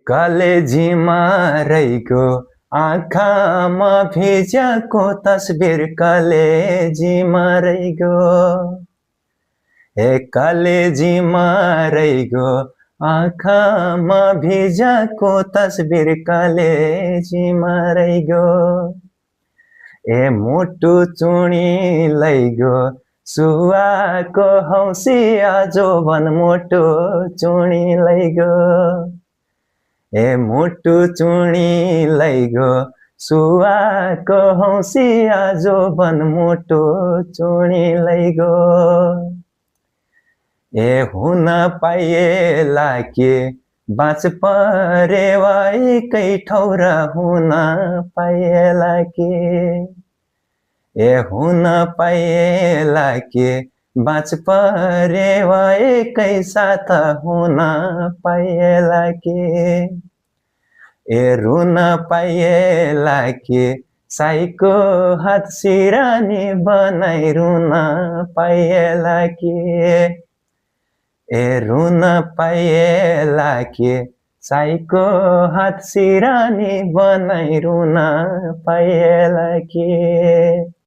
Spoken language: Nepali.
कलेजीमा रहेको आँखामा भिजेको तस्बिर कलेजीमा रहेको कलेजीमा रहेको आँखामा भिजेको तस्बिर कलेजीमा रहेको मुटु चुडी लैगो सुवाको हौसिया जोबन मुटु चुडी लैगो मुटु चुडी लैगो सुवाको हौसिया जोबन मुटु चुडी लैगो हुन पाइएला के बाँच परेवा एकै ठौरा हुन पाइएला के हुन पाइएला के बाँच परेवा एकै साथ हुन पाइएला के रुन पाइएला के साईको हात सिरानी बनाई रुन पाइएला के रुन पाइएला के साईको हात सिरानी बनाई रुन पाइएला के